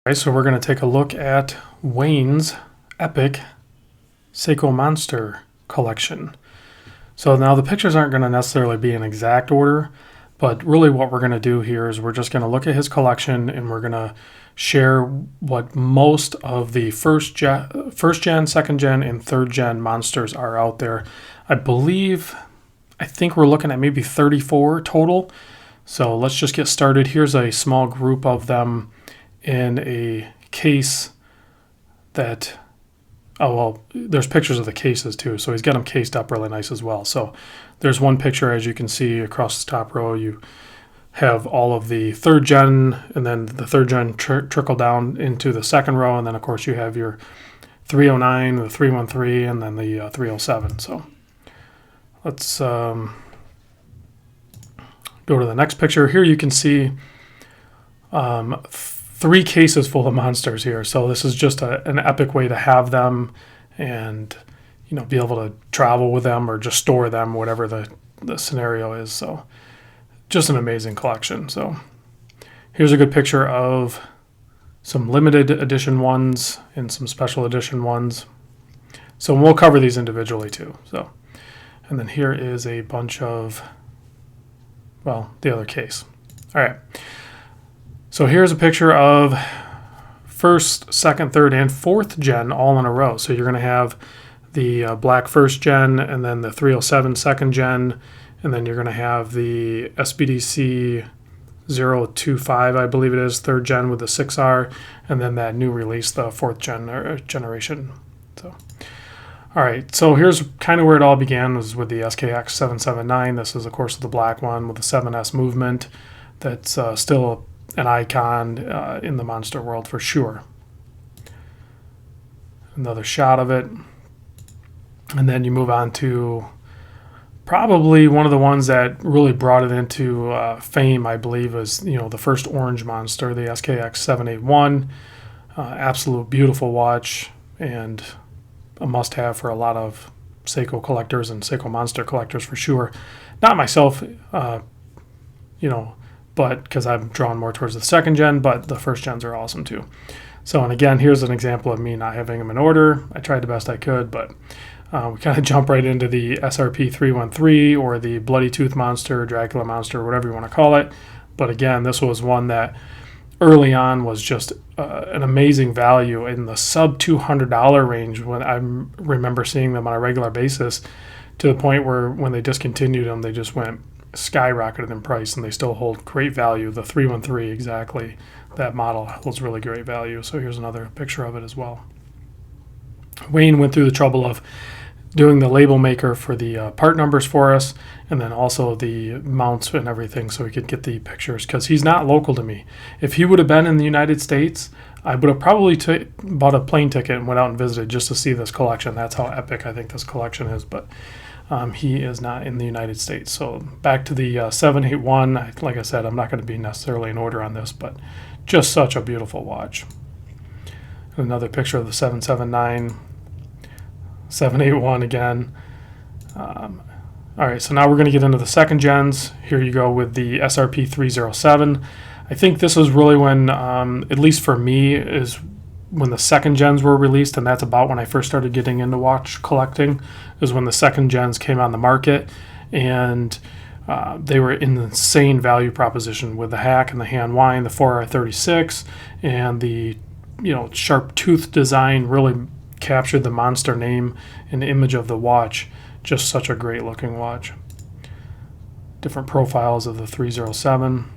Alright, so we're going to take a look at Wayne's epic Seiko Monster collection. So now the pictures aren't going to necessarily be in exact order, but really what we're going to do here is we're just going to look at his collection and we're going to share what most of the first gen, second gen, and third gen monsters are out there. I think we're looking at maybe 34 total. So let's just get started. Here's a small group of them in a case that, oh well, there's pictures of the cases too, so he's got them cased up really nice as well. So there's one picture, as you can see across the top row, you have all of the third gen, and then the third gen trickle down into the second row, and then of course you have your 309, the 313, and then the 307. So let's go to the next picture. Here you can see 3 cases full of monsters here. So this is just an epic way to have them and, you know, be able to travel with them or just store them, whatever the scenario is. So just an amazing collection. So here's a good picture of some limited edition ones and some special edition ones. So we'll cover these individually too. So, and then here is a bunch of, well, the other case. All right. So here's a picture of first, second, third, and fourth gen all in a row. So you're going to have the black first gen, and then the 307 second gen, and then you're going to have the SBDC 025, I believe it is, third gen with the 6R, and then that new release, the fourth generation. So, all right, so here's kind of where it all began, was with the SKX 779. This is, of course, the black one with the 7S movement. That's still an icon in the monster world for sure. Another shot of it. And then you move on to probably one of the ones that really brought it into fame, I believe, is, you know, the first orange monster, the SKX 781. Absolute beautiful watch and a must-have for a lot of Seiko collectors and Seiko monster collectors for sure. Not myself, you know, but because I'm drawn more towards the second gen, but the first gens are awesome too. So, and again, here's an example of me not having them in order. I tried the best I could, but we kind of jump right into the SRP 313 or the Bloody Tooth Monster, Dracula Monster, whatever you want to call it. But again, this was one that early on was just an amazing value in the sub $200 range when I remember seeing them on a regular basis, to the point where when they discontinued them, they just went skyrocketed in price, and they still hold great value. The 313 exactly, that model holds really great value. So here's another picture of it as well. Wayne went through the trouble of doing the label maker for the part numbers for us, and then also the mounts and everything, so we could get the pictures, because he's not local to me. If he would have been in the United States, I would have probably bought a plane ticket and went out and visited just to see this collection. That's how epic I think this collection is. But he is not in the United States. So back to the 781. Like I said, I'm not going to be necessarily in order on this, but just such a beautiful watch. Another picture of the 779, 781 again. All right, so now we're going to get into the second gens. Here you go with the SRP 307. I think this is really when, at least for me, is when the second gens were released, and that's about when I first started getting into watch collecting, is when the second gens came on the market, and they were an insane value proposition with the hack and the hand wind, the 4R36, and the, you know, sharp tooth design really captured the monster name and image of the watch. Just such a great looking watch. Different profiles of the 307.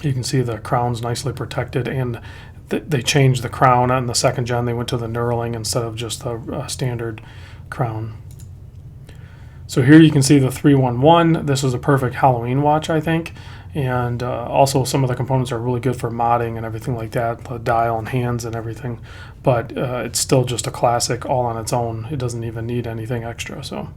You can see the crown's nicely protected, and they changed the crown on the second gen. They went to the knurling instead of just the standard crown. So here you can see the 311. This is a perfect Halloween watch, I think. And also some of the components are really good for modding and everything like that, the dial and hands and everything. But it's still just a classic all on its own. It doesn't even need anything extra. So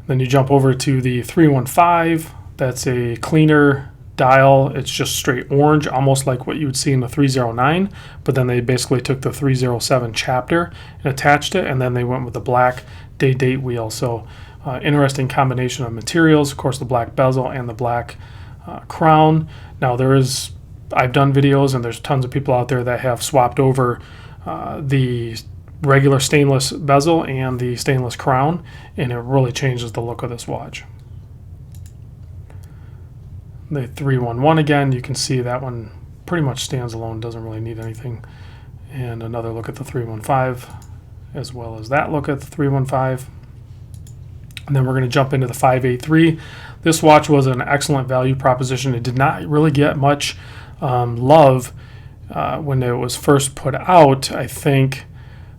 then you jump over to the 315. That's a cleaner dial. It's just straight orange, almost like what you would see in the 309, but then they basically took the 307 chapter and attached it, and then they went with the black date wheel. So interesting combination of materials, of course, the black bezel and the black crown. Now there is I've done videos, and there's tons of people out there that have swapped over the regular stainless bezel and the stainless crown, and it really changes the look of this watch. The 311 again, you can see that one pretty much stands alone, doesn't really need anything. And another look at the 315, as well as that look at the 315. And then we're going to jump into the 583. This watch was an excellent value proposition. It did not really get much love when it was first put out. I think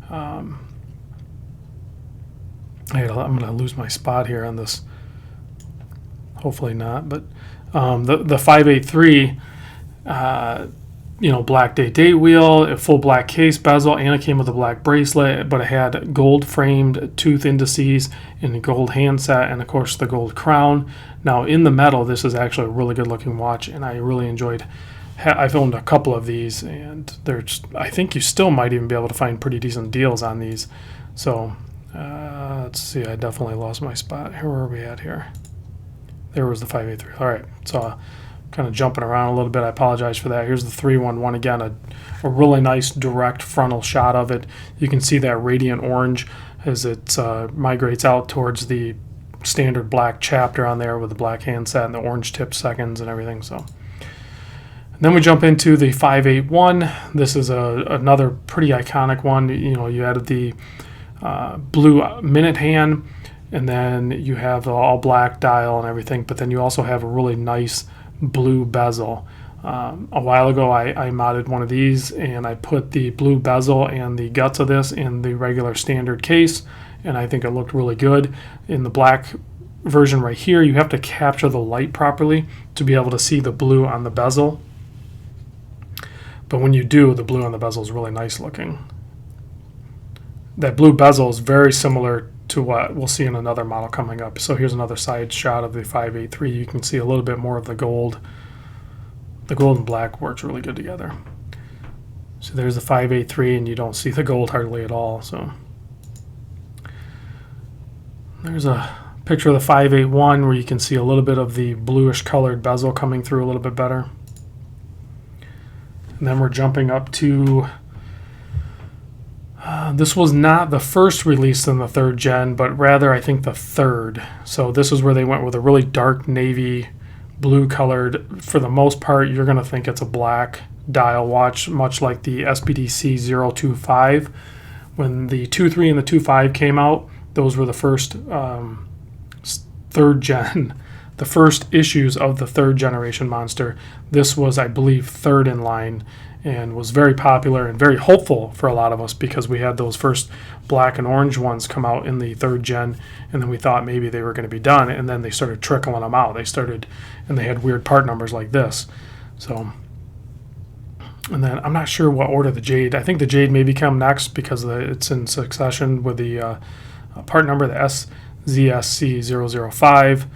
I'm going to lose my spot here on this. Hopefully not, but the 583, black date wheel, a full black case bezel, and it came with a black bracelet, but it had gold framed tooth indices and a gold handset, and of course the gold crown. Now in the metal, this is actually a really good looking watch, and I really enjoyed. I've owned a couple of these, and I think you still might even be able to find pretty decent deals on these. So let's see, I definitely lost my spot. Where are we at here? There was the 583. All right, so kind of jumping around a little bit. I apologize for that. Here's the 311 again, a really nice direct frontal shot of it. You can see that radiant orange as it migrates out towards the standard black chapter on there with the black handset and the orange tip seconds and everything. So then we jump into the 581. This is another pretty iconic one. You added the blue minute hand, and then you have the all black dial and everything, but then you also have a really nice blue bezel. A while ago I modded one of these, and I put the blue bezel and the guts of this in the regular standard case, and I think it looked really good. In the black version right here, you have to capture the light properly to be able to see the blue on the bezel, but when you do, the blue on the bezel is really nice looking. That blue bezel is very similar to what we'll see in another model coming up. So here's another side shot of the 583. You can see a little bit more of the gold. The gold and black works really good together. So there's the 583, and you don't see the gold hardly at all. So there's a picture of the 581 where you can see a little bit of the bluish colored bezel coming through a little bit better. And then we're jumping up to this was not the first release in the 3rd gen, but rather I think the 3rd. So this is where they went with a really dark navy blue colored. For the most part, you're going to think it's a black dial watch, much like the SBDC 025. When the 2.3 and the 2.5 came out, those were the first 3rd gen, the first issues of the 3rd generation Monster. This was, I believe, 3rd in line, and was very popular and very hopeful for a lot of us because we had those first black and orange ones come out in the 3rd gen, and then we thought maybe they were going to be done, and then they started trickling them out. And they had weird part numbers like this. So, and then I'm not sure what order the Jade. I think the Jade maybe come next because it's in succession with the part number, the SZSC005.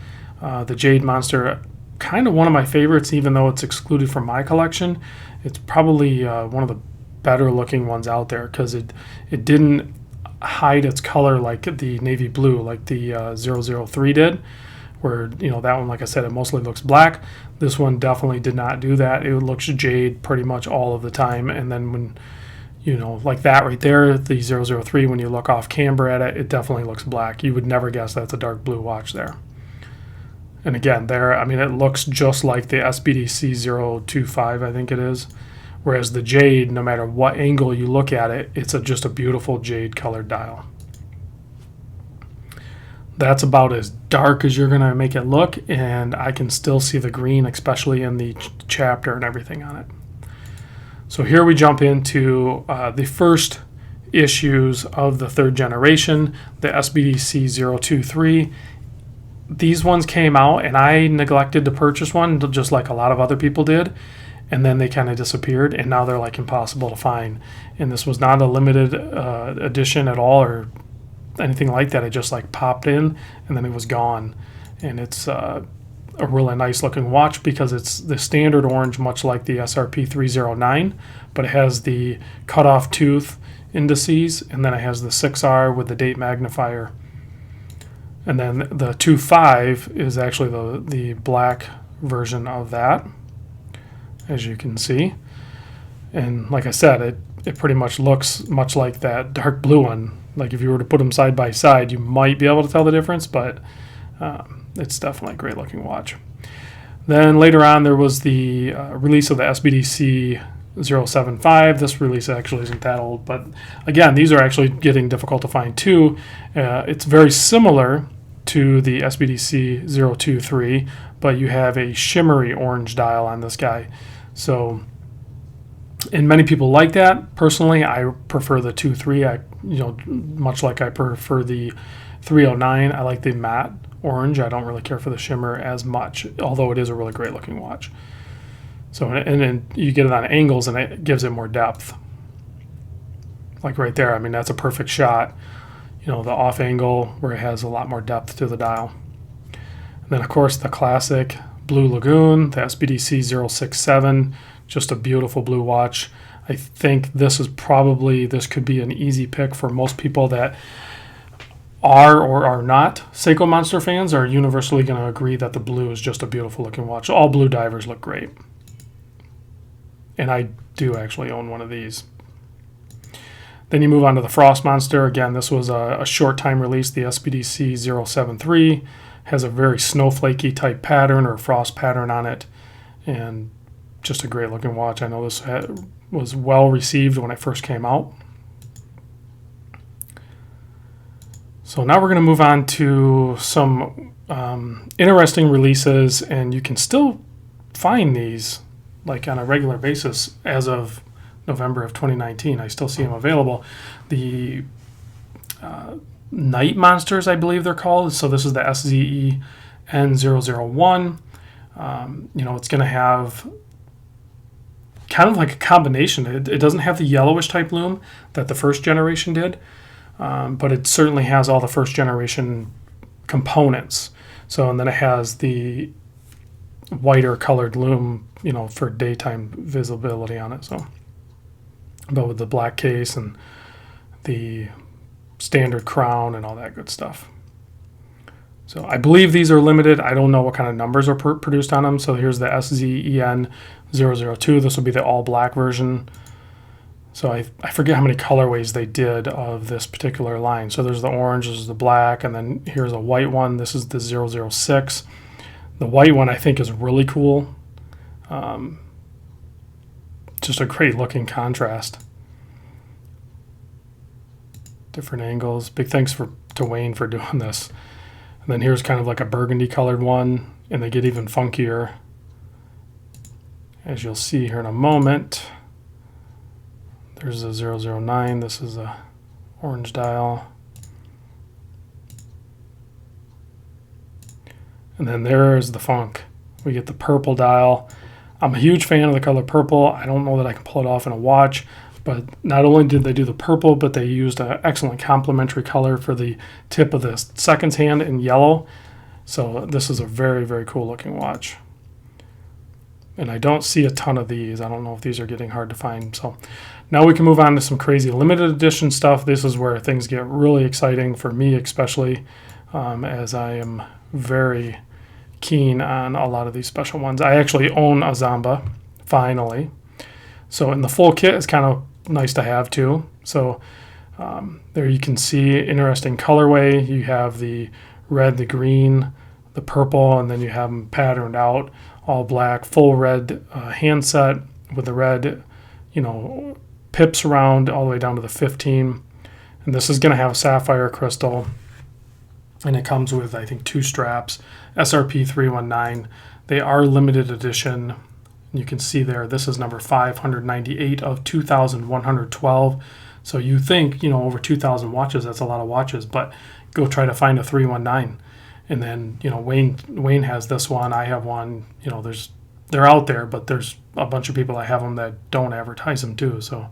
The Jade Monster, kind of one of my favorites, even though it's excluded from my collection. It's probably one of the better looking ones out there because it didn't hide its color like the navy blue, like the 003 did, where that one, like I said, it mostly looks black. This one definitely did not do that. It looks jade pretty much all of the time, and then when like that right there, the 003, when you look off camber at it, it definitely looks black. You would never guess that's a dark blue watch there. And again, it looks just like the SBDC 025, I think it is. Whereas the Jade, no matter what angle you look at it, it's just a beautiful jade colored dial. That's about as dark as you're going to make it look, and I can still see the green, especially in the chapter and everything on it. So here we jump into the first issues of the 3rd generation, the SBDC 023. These ones came out, and I neglected to purchase one, just like a lot of other people did, and then they kind of disappeared, and now they're like impossible to find. And this was not a limited edition at all or anything like that. It just like popped in, and then it was gone. And it's a really nice looking watch because it's the standard orange, much like the SRP 309, but it has the cutoff tooth indices, and then it has the 6R with the date magnifier. And then the 2.5 is actually the black version of that. as you can see. And like I said, it pretty much looks much like that dark blue one. Like if you were to put them side by side, you might be able to tell the difference, but it's definitely a great looking watch. Then later on, there was the release of the SBDC 075. This release actually isn't that old, but again, these are actually getting difficult to find too. It's very similar to the SBDC 023, but you have a shimmery orange dial on this guy. So, and many people like that. Personally, I prefer the 23. Much like I prefer the 309, I like the matte orange. I don't really care for the shimmer as much, although it is a really great looking watch. So, and then you get it on angles and it gives it more depth. Like right there, I mean, that's a perfect shot. The off angle where it has a lot more depth to the dial. And then of course the classic blue Lagoon, the SBDC 067, just a beautiful blue watch. I think this could be an easy pick for most people that are or are not Seiko Monster fans. Are universally going to agree that the blue is just a beautiful looking watch. All blue divers look great. And I do actually own one of these. Then you move on to the Frost Monster. Again, this was a short time release. The SBDC 073 has a very snowflakey type pattern or frost pattern on it. And just a great looking watch. I know this was well received when it first came out. So now we're going to move on to some interesting releases, and you can still find these like on a regular basis as of November of 2019. I still see them available. The Night Monsters, I believe they're called. So this is the SZE N001. It's going to have kind of like a combination. It doesn't have the yellowish type lume that the first generation did. But it certainly has all the first generation components. So, and then it has the whiter colored lume, for daytime visibility on it. So, but with the black case and the standard crown and all that good stuff. So I believe these are limited. I don't know what kind of numbers are produced on them. So here's the SZEN002. This will be the all black version. So I forget how many colorways they did of this particular line. So there's the orange, there's the black, and then here's a white one. This is the 006. The white one I think is really cool. Just a great looking contrast. Different angles. Big thanks to Wayne for doing this. And then here's kind of like a burgundy colored one, and they get even funkier, as you'll see here in a moment. There's a 009. This is a orange dial. And then there's the funk. We get the purple dial. I'm a huge fan of the color purple. I don't know that I can pull it off in a watch, but not only did they do the purple, but they used an excellent complementary color for the tip of the seconds hand in yellow. So this is a very, very cool looking watch. And I don't see a ton of these. I don't know if these are getting hard to find. So now we can move on to some crazy limited edition stuff. This is where things get really exciting for me, especially as I am very keen on a lot of these special ones. I actually own a Zamba, finally. So in the full kit is kind of nice to have too. So there you can see interesting colorway. You have the red, the green, the purple, and then you have them patterned out. All black, full red handset with the red, pips around all the way down to the 15. And this is going to have a sapphire crystal. And it comes with, I think, 2 straps. SRP 319. They are limited edition. You can see there, this is number 598 of 2,112. So you think, over 2,000 watches, that's a lot of watches. But go try to find a 319. And then, Wayne has this one. I have one. They're out there, but there's a bunch of people that have them that don't advertise them too. So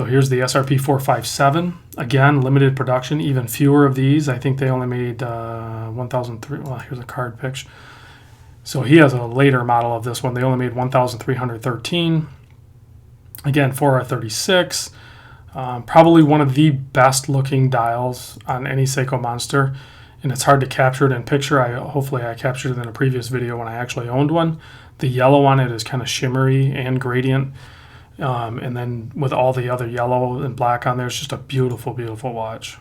here's the SRP 457. Again, limited production, even fewer of these. I think they only made 1,003. Well, here's a card picture. So he has a later model of this one. They only made 1,313. Again, 4R36. Probably one of the best looking dials on any Seiko Monster, and it's hard to capture it in picture. Hopefully I captured it in a previous video when I actually owned one, The yellow on it is kind of shimmery and gradient. And then with all the other yellow and black on there, it's just a beautiful, beautiful watch.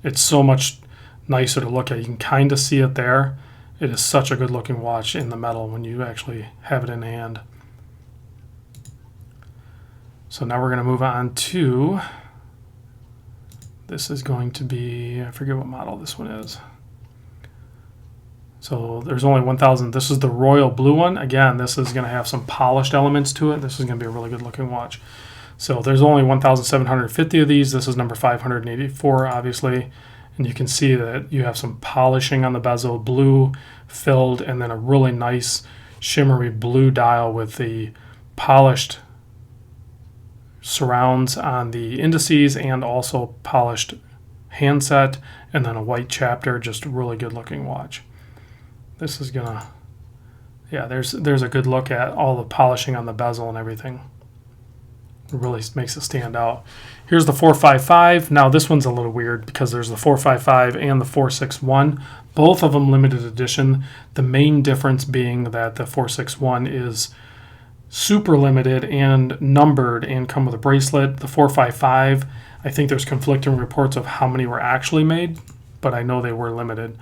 It's so much nicer to look at. You can kind of see it there. It is such a good looking watch in the metal when you actually have it in hand. So now we're going to move on to, this is going to be, I forget what model this one is. So there's only 1,000. This is the royal blue one. Again, this is going to have some polished elements to it. This is going to be a really good looking watch. So there's only 1,750 of these. This is number 584, obviously. And you can see that you have some polishing on the bezel, blue filled, and then a really nice shimmery blue dial with the polished surrounds on the indices and also polished handset, and then a white chapter. Just a really good looking watch. This is gonna, yeah, there's a good look at all the polishing on the bezel and everything. It really makes it stand out. Here's the 455. Now this one's a little weird because there's the 455 and the 461. Both of them limited edition. The main difference being that the 461 is super limited and numbered and come with a bracelet. The 455, I think there's conflicting reports of how many were actually made, but I know they were limited.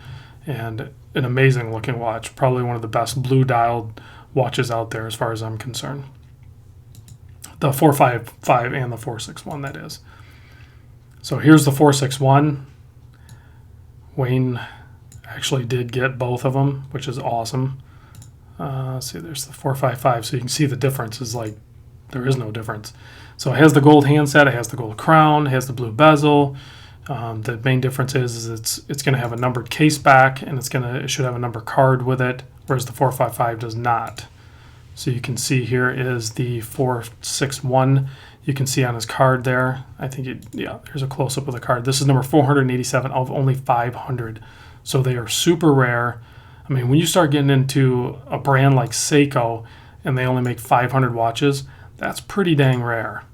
And an amazing looking watch, probably one of the best blue dialed watches out there as far as I'm concerned. The 455 and the 461, that is. So here's the 461. Wayne actually did get both of them, which is awesome. Let's see, there's the 455, so you can see the difference is like, there is no difference. So it has the gold handset, it has the gold crown, it has the blue bezel. The main difference is it's going to have a numbered case back, and it should have a number card with it, whereas the 455 does not. So you can see here is the 461. You can see on his card there. I think there's a close up of the card. This is number 487 of only 500. So they are super rare. I mean, when you start getting into a brand like Seiko and they only make 500 watches, that's pretty dang rare.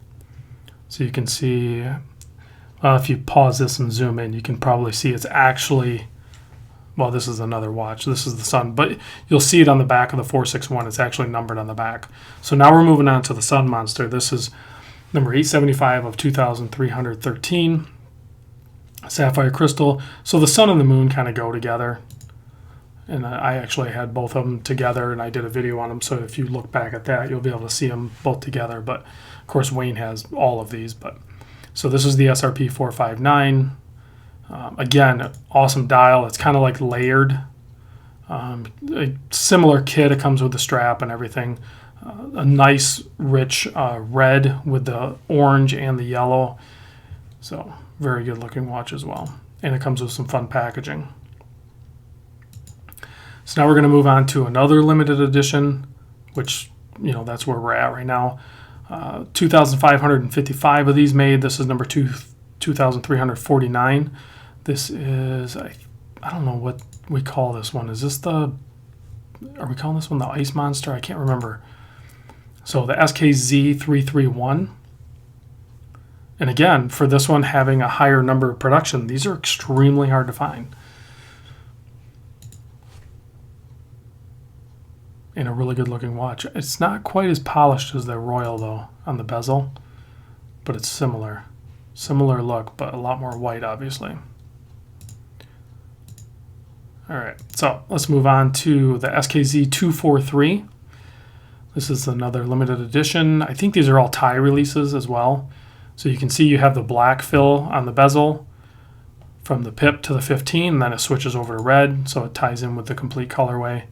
So you can see, if you pause this and zoom in, you can probably see it's actually, well, this is another watch. This is the Sun, but you'll see it on the back of the 461. It's actually numbered on the back. So now we're moving on to the Sun Monster. This is number 875 of 2,313. Sapphire crystal. So the sun and the moon kind of go together. And I actually had both of them together, and I did a video on them. So if you look back at that, you'll be able to see them both together. But of course, Wayne has all of these. But so this is the SRP 459. Again, awesome dial. It's kind of like layered. A similar kit. It comes with the strap and everything. A nice, rich red with the orange and the yellow. So very good looking watch as well. And it comes with some fun packaging. So now we're going to move on to another limited edition, which, that's where we're at right now. 2,555 of these made. This is number 2,349. This is, I don't know what we call this one. Is this are we calling this one the Ice Monster? I can't remember. So the SKZ331. And again, for this one having a higher number of production, these are extremely hard to find. And a really good looking watch. It's not quite as polished as the Royal though on the bezel, but it's similar look, but a lot more white obviously. All right, so let's move on to the SKZ243. This is another limited edition. I think these are all tie releases as well. So you can see you have the black fill on the bezel from the pip to the 15, and then it switches over to red, so it ties in with the complete colorway.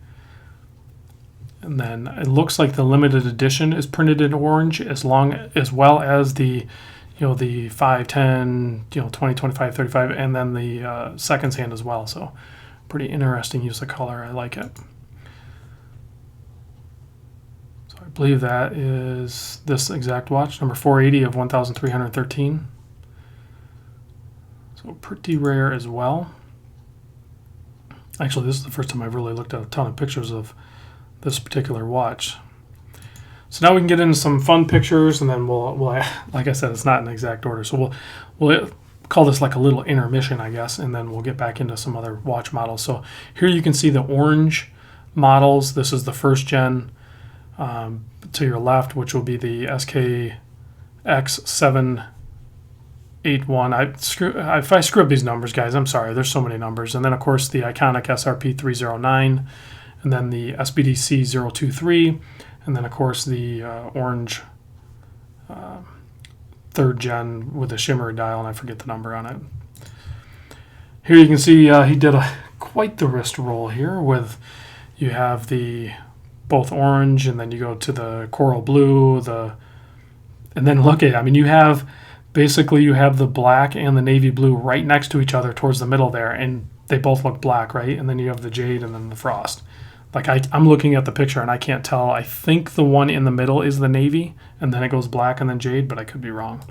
And then it looks like the limited edition is printed in orange, as well as the, the 5, 10, 20, 25, 35, and then the seconds hand as well. So pretty interesting use of color. I like it. So I believe that is this exact watch, number 480 of 1,313. So pretty rare as well. Actually, this is the first time I've really looked at a ton of pictures of this particular watch. So now we can get into some fun pictures, and then we'll like I said, it's not in exact order, so we'll call this like a little intermission, I guess, and then we'll get back into some other watch models. So here you can see the orange models. This is the first gen. to your left, which will be the SKX781. If I screw up these numbers, guys, I'm sorry. There's so many numbers. And then, of course, the iconic SRP309, and then the SBDC023, and then, of course, the orange third gen with a shimmer dial, and I forget the number on it. Here you can see he did quite the wrist roll here with, you have the both orange, and then you go to the coral blue, and then look at it. I mean, you have the black and the navy blue right next to each other towards the middle there, and they both look black, right? And then you have the jade and then the frost. Like I'm looking at the picture and I can't tell. I think the one in the middle is the navy, and then it goes black and then jade, but I could be wrong.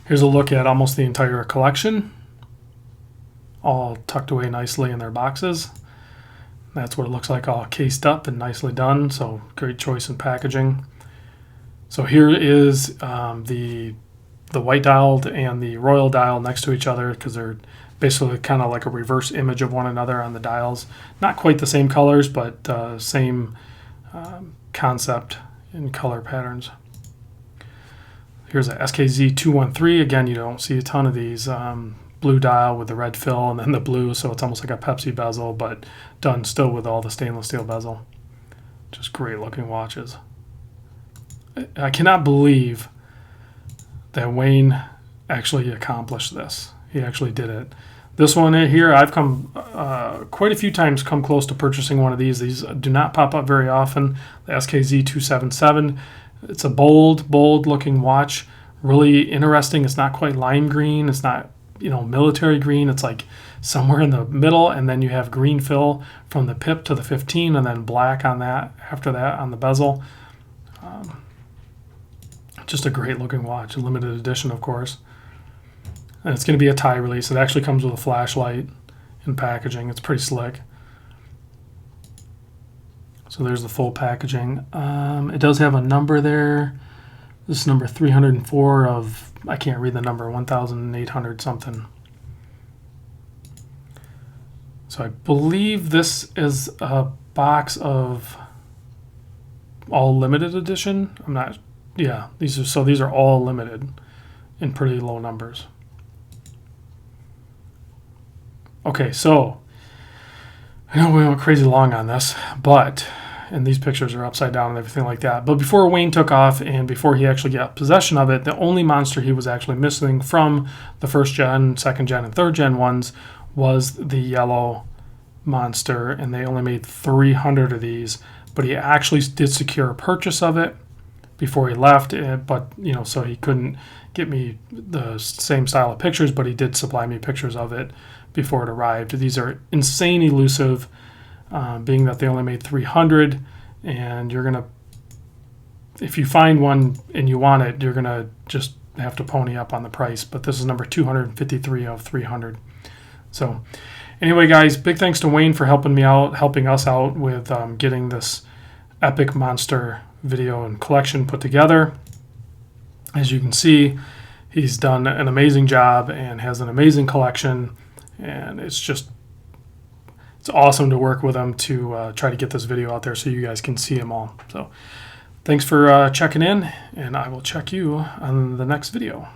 Here's a look at almost the entire collection, all tucked away nicely in their boxes. That's what it looks like, all cased up and nicely done, so great choice in packaging. So here is the white dialed and the royal dial next to each other, because they're basically kind of like a reverse image of one another on the dials. Not quite the same colors, but same concept in color patterns. Here's a SKZ213. Again, you don't see a ton of these. Blue dial with the red fill and then the blue, so it's almost like a Pepsi bezel, but done still with all the stainless steel bezel. Just great looking watches. I cannot believe that Wayne actually accomplished this. He actually did it. This one here, I've come quite a few times, come close to purchasing one of these. These do not pop up very often. The SKZ277. It's a bold looking watch. Really interesting. It's not quite lime green. It's not, military green. It's like somewhere in the middle, and then you have green fill from the pip to the 15, and then black on that after that on the bezel. Just a great looking watch, a limited edition, of course. And it's going to be a tie release. It actually comes with a flashlight and packaging. It's pretty slick. So there's the full packaging. It does have a number there. This is number 304 of, I can't read the number, 1,800 something. So I believe this is a box of all limited edition. I'm not, yeah, these are all limited in pretty low numbers. Okay, so I know we went crazy long on this, and these pictures are upside down and everything like that. But before Wayne took off and before he actually got possession of it, the only monster he was actually missing from the first gen, second gen, and third gen ones was the yellow monster, and they only made 300 of these. But he actually did secure a purchase of it before he left, but so he couldn't get me the same style of pictures, but he did supply me pictures of it before it arrived. These are insane elusive, being that they only made 300, and you're gonna, if you find one and you want it, you're gonna just have to pony up on the price. But this is number 253 of 300. So anyway, guys, big thanks to Wayne for helping us out with getting this epic monster video and collection put together. As you can see, he's done an amazing job and has an amazing collection, and it's awesome to work with him to try to get this video out there so you guys can see them all. So thanks for checking in, and I will check you on the next video.